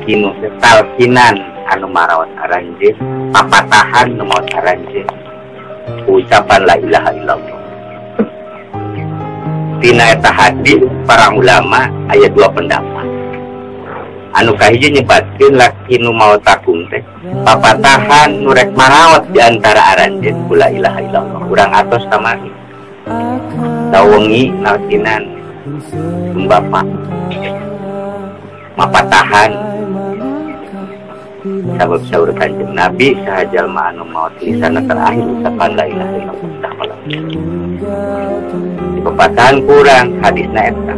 kinu talkinan anu marawat aranjeun papatahan nu maot aranjeun ucapan la ilaha illallah. Tina eta hadis para ulama aya dua pendapat. Anu kahiji nyebatkeun laki nu maotakum teh papatahan nu rek marawat di antara aranjeun la ilaha illallah. Urang atos tamani tawengi nalkinan Bapak mapatahan sabab saur Kanjeng Nabi sahajal ma anu maot lisan terakhir ucapan la ilaha illallah. Di pepatahan kurang hadisna eta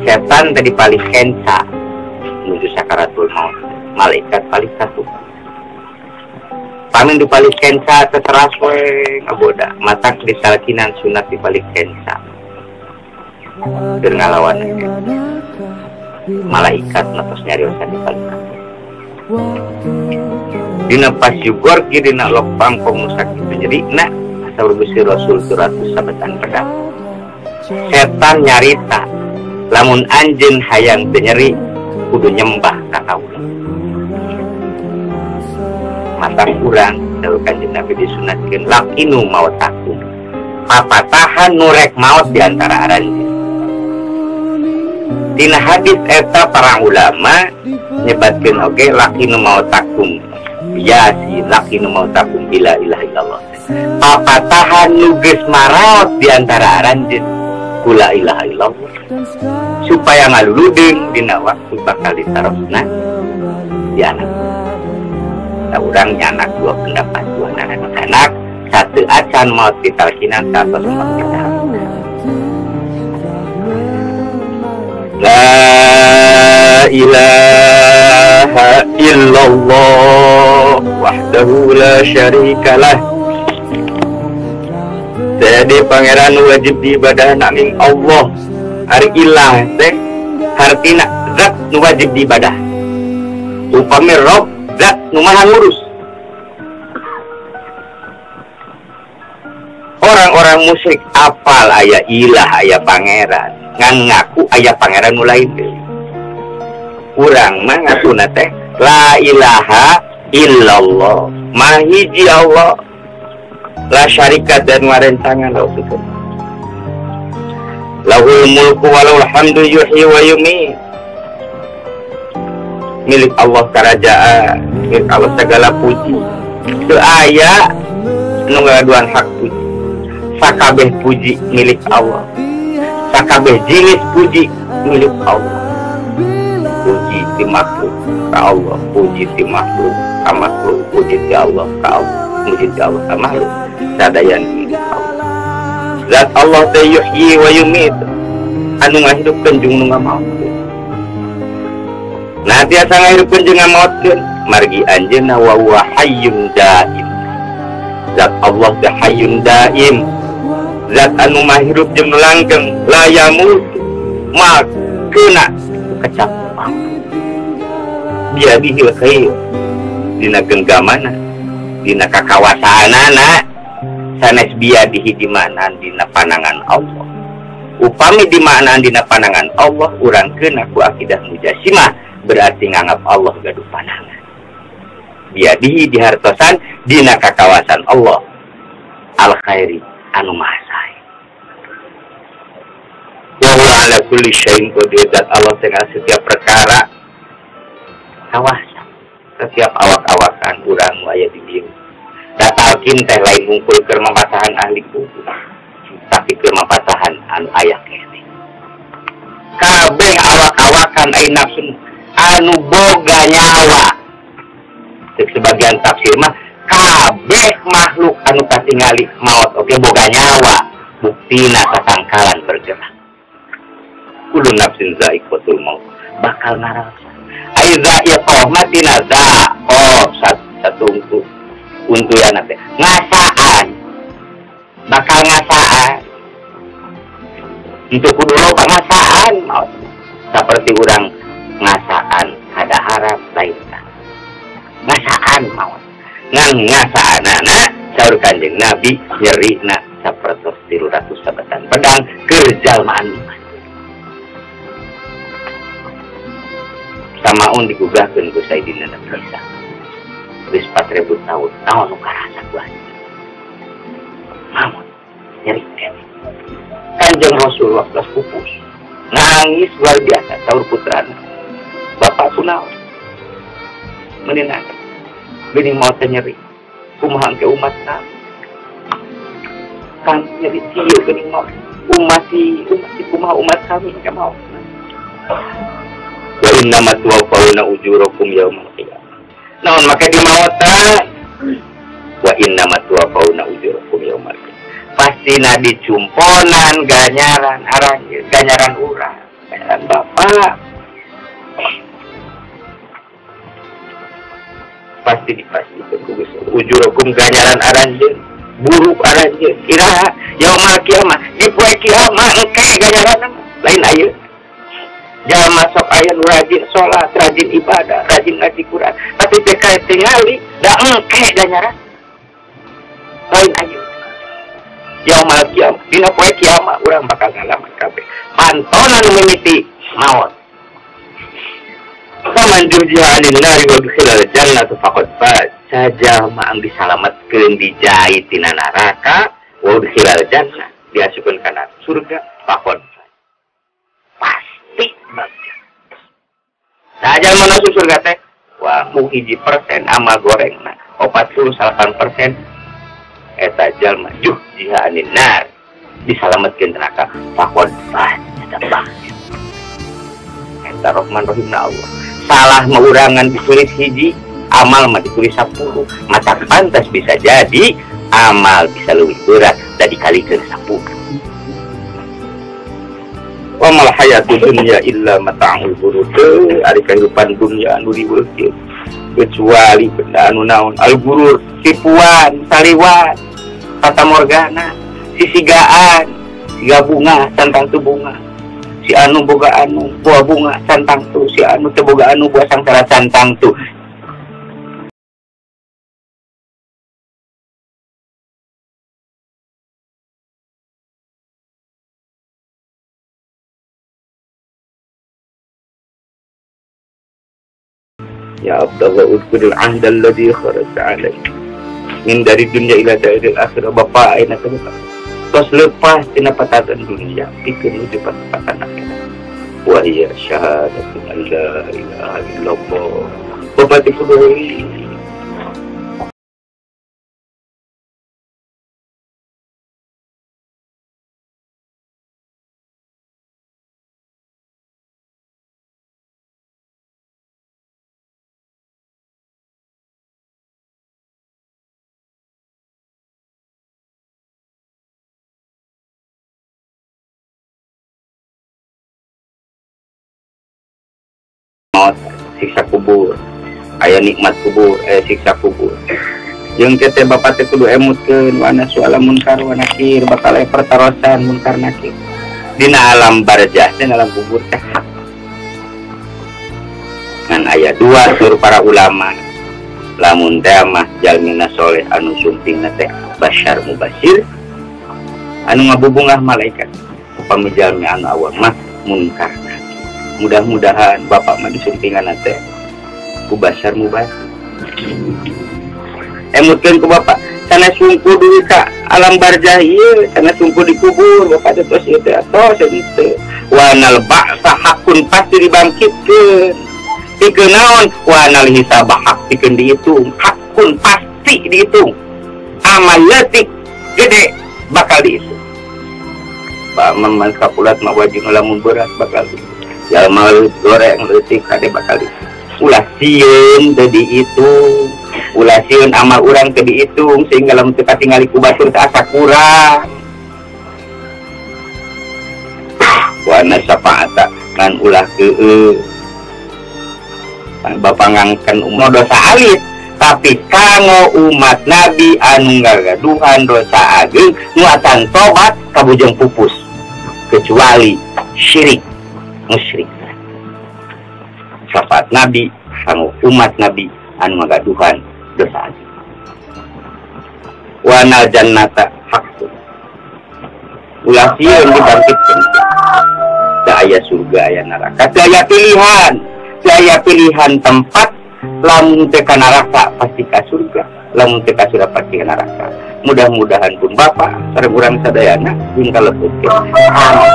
setan tadi paling kensa menuju sakaratul maut, malaikat paling satu pamin di paling kensa terseras we ngaboda matak disalkinan sunat di paling kensa keur ngalawan malaikat natos nyariosan di paling satu dina pas syukur ki dina lopang pemusak itu jadi nak saur Gusti Rasul 100 sabetan pedang setan nyarita lamun anjeun hayang teu nyeri kudu nyembah ka kaula mata kurang saur Kanjeng Nabi disunatkeun lakinu mautakum papatahan nu rek maot di antara aranjeun. Dina hadis eta para ulama nyebatkeun oge lakinu mautakum biasi lakinu mautakum bila ilaha illallah. Papatahan nu geus maraot di antara aranjeun kula ilaha illallah supaya ngaluludeung dina waktu bakal ditarosna di anak. Da urang nyanak dua pendapat dua anak satu acan maot ditalkinan satu sempat kita. La ilaha illallah wahdahu la syarikalah. Jadi pangeran wajib diibadah naming Allah. Hari ilah teh hartina zat nu wajib diibadah. Upami Rob zat nu maha ngurus. Orang-orang musyrik apal aya ilah aya pangeran, ngan ngaku aya pangeran nu lain deui. Urang mah ngatuna teh la ilaha illallah. Mahiji Allah. La syarikat dan warentangan lausukeun. Lahul mulku walahul hamdu yuhyi wa yumiit. Milik Allah kerajaan, milik Allah segala puji. Teu aya nu ngaduan hak puji. Sakabeh puji milik Allah. Sakabeh jinis puji milik Allah. Puji ti makhluk ka Allah, puji ti makhluk ka makhluk, puji ti Allah ka Allah, puji ti Allah ka makhluk. Sadayan milik Allah. Zat Allah teh yuhyi wa yumiit. Anu ngahidupkeun jeung nu ngamaotkeun. Nah tiasa ngahidupkeun jeung ngamaotkeun margi anjeunna wa huwa hayyun daim. Zat Allah teh hayyun daim. Zat anu mahirup jeung langgeng la yamut makeuna kecap dia bihil khair dina genggamana dina kakawasaanana sanes biadihi di mana dina panangan Allah. Upami di mana dina panangan Allah urangkeun aku akidah mujasimah berarti nganggap Allah gaduh panangan. Biadihi dihartosan dina kakawasan Allah al khairi anu maha sae. Wa huwa ala kulli syai'in qadir. Dan Allah tengah setiap perkara kawasa. Setiap awak-awakan urang aya di dieu. Datalkin teh lain ngungkul keur mapatahan ahli kubur, tapi keur mapatahan anu aya kene. Kabeh awak-awakan ai nafsu anu boga nyawa. Cek sebagian tafsir mah kabeh makhluk anu katingali maot oge boga nyawa, buktina tatangkalan bergerak. Kullu nafsin za'iqatul maut, bakal ngarasa. Ai za'iqah matina za satungku untuk yang nanti ngasaan bakal ngasaan untuk kudu loba ngasaan maut seperti orang ngasaan ada harap lain ngasaan maut ngasaan anak saur Kanjeng Nabi nyerina sapertos 300 sabetan pedang keur jalmaan samaun digugahkeun ku Sayyidina Nabi Isa geus 4000 tahun naon nu karasa ku aing namun nyeri Kanjeng Rasul waktu pupus nangis luar biasa saur putrana bapak kunaon meunang geuning mau teh nyeri kumaha ke umat kan nyeri ieu geuning mau umat kumaha umat kami ka mau wa inna ma tuwaffawna ujurakum yaumal qiyamah naon make di maotan wa inna ma tuwaffawna ujurakum yaumal qiyamah pasti nabi cumponan ganyaran arang ganyaran urang ganyaran bapak pasti dipastikan ujurakum ganyaran aranjeun buruk aranjeun kira yaumal qiyamah di poe kiamat engke ganyaran lain ayeuna jalma sok aya nu rajin salat rajin ibadah rajin ngaji Quran tapi teh kae tingali da engke ganyaran lain ayeuna yaumal qiyamah dina poe kiamat urang bakal ngalaman kabeh pantonan mimiti maut faman jujiha 'anil nari wa dukhilal jannata faqad faz saja maang disalametkeun dijahit tina neraka wa dukhilal jannah diasukeun kana surga faqad faz pasti bagja saja masuk surga teh wah mu 1% amal gorengna 48% eta jalma jujiha 'anil nar disalametkeun neraka faqad faz eta bagja eta Rahman Rahimna Allah salah maurangan ditulis hiji amal mah ditulis 10 mata pantas bisa jadi amal bisa lebih berat dan dikalikeun 10 wa mal hayatud dunya illa mata'ul ghurur ari kehidupan dunia anu dibeulkeun kecuali benda anu naon al ghurur tipuan saliwat fata morgana sisigaan siga bunga tentang tu bunga si anu boga anu buah bunga cantang tu si anu teu boga anu buah sangsara cantang tu ya Abdullah udkhulil ahda alladhi kharajta alaih min dari dunia ila daril akhirah bapak aina teu tos lepas tina patatan dunia pikeun menuju patatan akhirat wa hiya syahadatu an la ilaha illallah bapak dikudui siksa kubur aya nikmat kubur siksa kubur jeung teh bapak teh kudu emutkeun wana suala munkar wa nakir bakal pertarosan munkar nakir dina alam barzah dan alam kubur teh ngan aya 2 sur para ulama lamun teh mah jalmina soleh anu sumpingna teh basyar mubasir anu ngabubungah malaikat upami jalmi anu awal mah munkar. Mudah-mudahan bapak mah disumpingan teh ku basyar mubasir emutkeun ku bapak sana sungku deui ka alam barzah ieu sana sungku di kubur bapak teh tos ieu teh tos henteu wanal ba'sa hakun pasti dibangkitkeun pikeun naon wanal hisab hak pikeun dihitung hakun pasti dihitung amal leutik gede bakal dihitung pak man kapulat mah wajib ngalamun berat bakal dihitung jalma goreng leutik kade bakal ulah sieun teu dihitung ulah sieun amal urang teu dihitung sehingga lamun teu katingali ku batur teu asa kurang wana syafaata ngan ulah keueuh bapak ngangken umur dosa alit tapi kanggo umat nabi anu ngagaduhan dosa ageung nu atan tobat kabujeng pupus kecuali syirik musyrik syafaat nabi kanggo umat nabi anu ngagaduhan dosa ageung wanal jannata haqqun ulah sieun dibangkitkeun da aya surga aya neraka teu aya pilihan saya pilihan tempat, lamun teu ka neraka pasti ka surga, lamun teu ka surga pasti ka neraka. Mudah-mudahan pun Bapak sareng urang sadayana jeung kalebetkeun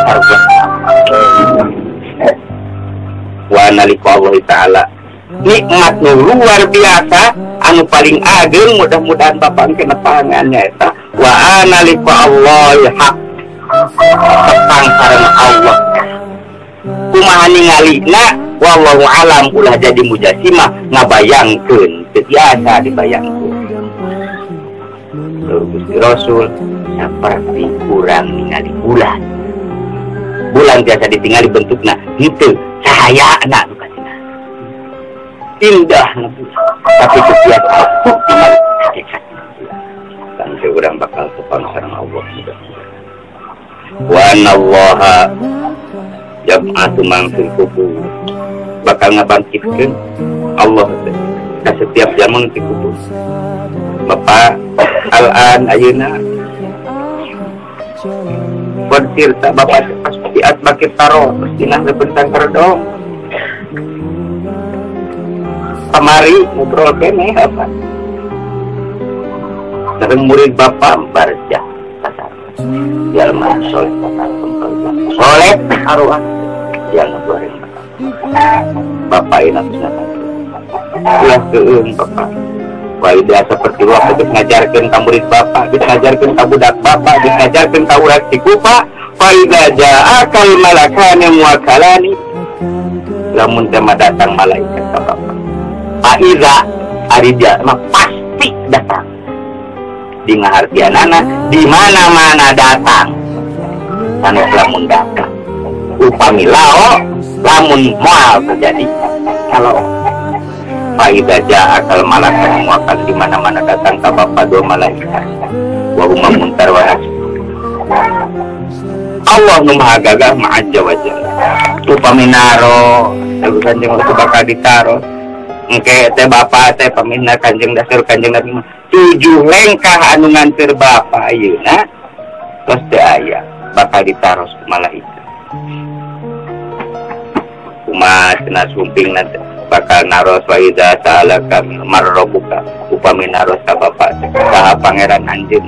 sarga. Wa nalika Allah taala nikmat nu luar biasa anu paling ageng, mudah-mudahan Bapak kena pangannya eta wa analika Allah haq tepang sareng Allah kumaha ningalina wallahu alam ulah jadi mujasimah ngabayangkeun tiasa dibayangkeun Gusti Rasul seperti kurang ningali bulan biasa ditinggali bentukna henteu cahayana nu kasina indah tapi kebiasa tinggal kan urang bakal tepang sareng Allah wa anallaha yab'atsu man fil qubur bakal ngabangkitkeun Allah ka setiap zaman di kubur. Bapak al-an ayeuna bercerita Bapak pasti asbakit taro tina bentang kerdong kamari ngobrol kene apa sareng murid Bapak barja pasar jalma soleh soleh arwah yang goreng Bapak ina ulah keung Bapak waidah seperti waktu ngajarkeun ka murid Bapak ngajarkeun ka budak Bapak ngajarkeun ka urang cikupa waidah ja'akal malakani muwakkalani lamun teh datang malaikat ka Bapak aiza ari dia mah pasti datang di ngahartianana di mana-mana datang sanes lamun datang upami lao lamun moal terjadi kalau faida ja'akal malakal muakkal di mana-mana datang ka Bapak dua malaikat wa huma muntar wa Allah nu maha gagah ma'ajja wa jalla upami naro kanjeng Rasul bakal ditaro engke teh Bapak teh paminna kanjeng dasar kanjeng Nabi 7 lengkah anu ngantir Bapak ayeuna tos teh aya bakal ditaros ku malaikat kumaha cenah sumping nanti bakal naros wa idza ta'alaka marrobuka upami naros ka Bapak saha pangeran anjeun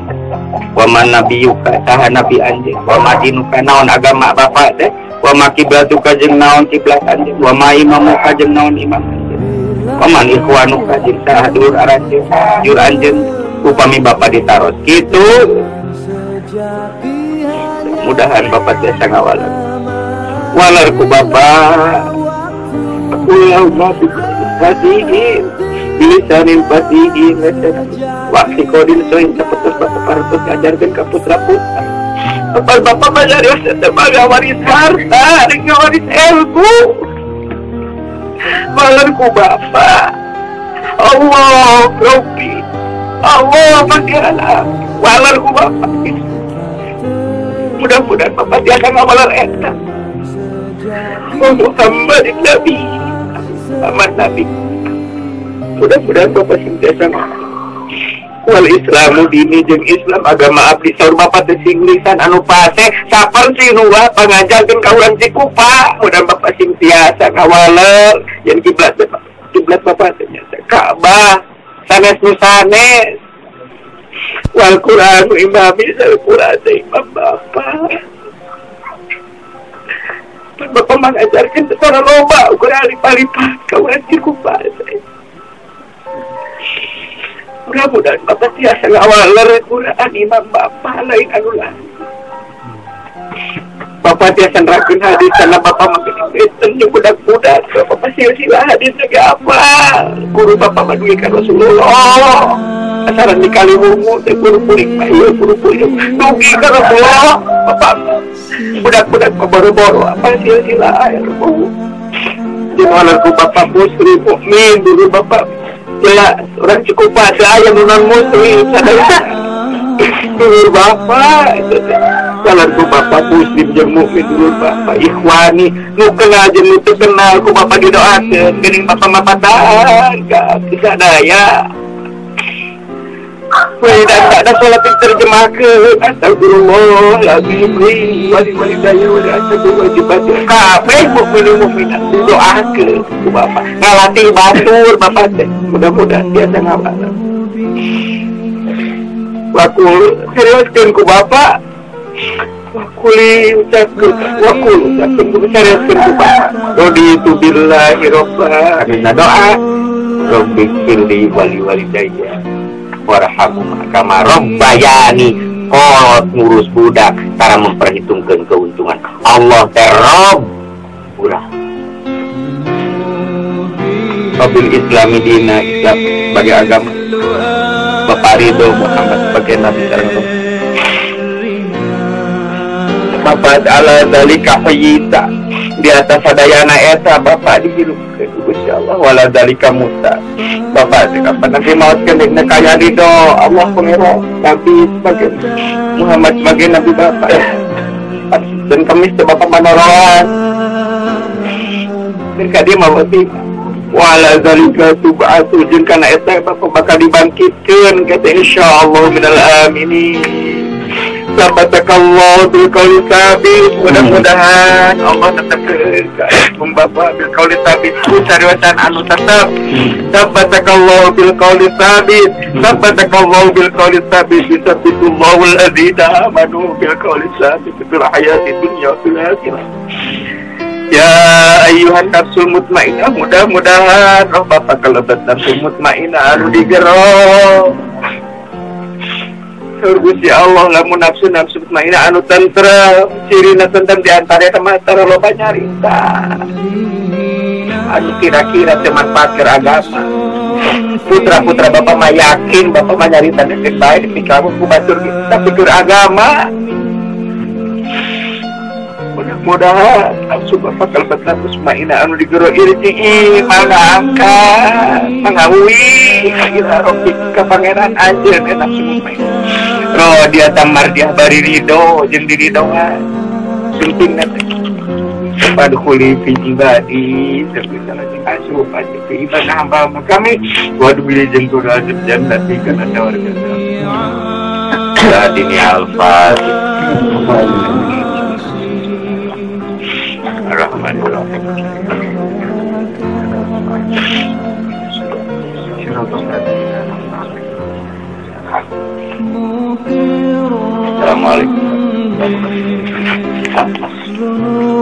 wa man nabiyuka saha nabi anjeun wa madinuka naon agama Bapak teh wa makiblatuka jeung naon kiblat anjeun wa ma imamuka jeung naon imam anjeun wa man ikhwanuka jeung saha dulur aranjeun jur anjeun upami Bapak ditaros kitu mudahan Bapak tiasa ngawalar walar ku Bapak Allahumma fasihin bilisanin fasihin wakti kodin soin capetus partus ajarkan ke putra-putra Bapak bajari sebagai waris harta dengan waris ilmu malarku Bapak Allah Rabbi Allah bagaimana walarku Bapak mudah-mudahan Bapak tiada ngawalar eta Muhammad Nabi Muhammad Nabi mudah-mudahan Bapak sentiasa wal islamu dini jeung Islam agama abdi saur Bapak teh sing lisan anu pase saperti nu pangajarkeun ka urang cikupa mudah Bapak sentiasa ngawaler yen kiblat Bapak teh nya Ka'bah sanes nu sanes wal Qur'an imami sal Qur'an imam Bapak Bapak mengajarkan secara loba ukuran lipat-lipat kauran cikupa mudah-mudahan Bapak tiasa ngawaler Quran imam Bapak lain anu lain Bapak tiasa nerakeun hadis karena Bapak makin Kristen jeung budak-budak Bapak silsilah hadis ge apa guru Bapak maduikeun Rasulullah asaran di Kaliwungu teh guru pulik mah ieu guru pulik dugi ka Rasulullah Bapak budak-budak boro-boro apa silsilah ilmu jangan ku Bapak muslim mukmin dulu Bapak jelas orang cukup pada yang non muslim sadaya dulu Bapak jangan ku Bapak muslim jeung mukmin dulu Bapak ikhwani nu kenal jeung nu teu kenal ku Bapak didoakeun geuning Bapak mapatahan ka sadaya dan tak ada sholat diterjemahkeun astagfirullahaladzim wali daya wali asal wajibat kabeh mukmin doakeun ku Bapak ngalatih batur Bapak teh mudah-mudahan biasa ngabalan wakul seriuskeun ku Bapak wakuli ucapkeun ku seriuskeun ku Bapak rodi tu billahi robba doa Rabbi firli wali daya warhamhum kama rabbayani kolot ngurus budak cara memperhitungkan keuntungan Allah terrob urang Wabil Islami dina Islam sebagai agama Bapak Ridho Muhammad sebagai Nabi terrob Bapak ala dalika hayita di atas sadayana eta Bapak dihirupkeun Gusti Allah wala dalika muta Bapak kapan nanti mautkeun dina kaya ridho Allah pengira Nabi sebagai Muhammad sebagai Nabi Bapak dan kemis teh Bapak manoroan dan dia mau tiba wala dalika tub'atu jeung kana eta Bapak bakal dibangkitkeun kata insyaallah minal aminin Sabatakallah bil qauli sabit mudah-mudahan Allah tetapkeun Bapak bil qauli sabit ku sariwasan anu tetep sabatakallah bil qauli sabit sabatakallah bil qauli sabit bisabitullahul ladzina amanu bil qauli sabit fil hayati dunya fil akhirah ya ayyuhan nafsul mutmainnah mudah-mudahan roh Bapak kalebat nafsul mutmainnah anu digero Gusti Allah lamun nafsu mutmainnah anu tentrem cirina tentrem diantara teman-teman loba nyarita anu kira-kira manfaat agama putra-putra Bapak mah yakin Bapak mah nyarita deket bae di kamu ku batur tapi keur agama mudah-mudahan nafsu Bapak kalbat nafsu mutmainnah anu digero irji'i mangga angkat mangawi ila rabbika pangeran anjeun nafsu mutmainnah roh dia tamar dia bari ridho jeung diridoan pentingna teh pada kuli fi ibadi sebisa lagi asup aja fi ibadah hamba kami waduh bilih jeung kurajat jannati kana warga Sadini al-Fatih Ar-Rahmanir-Rahim Assalamualaikum warahmatullahi wabarakatuh.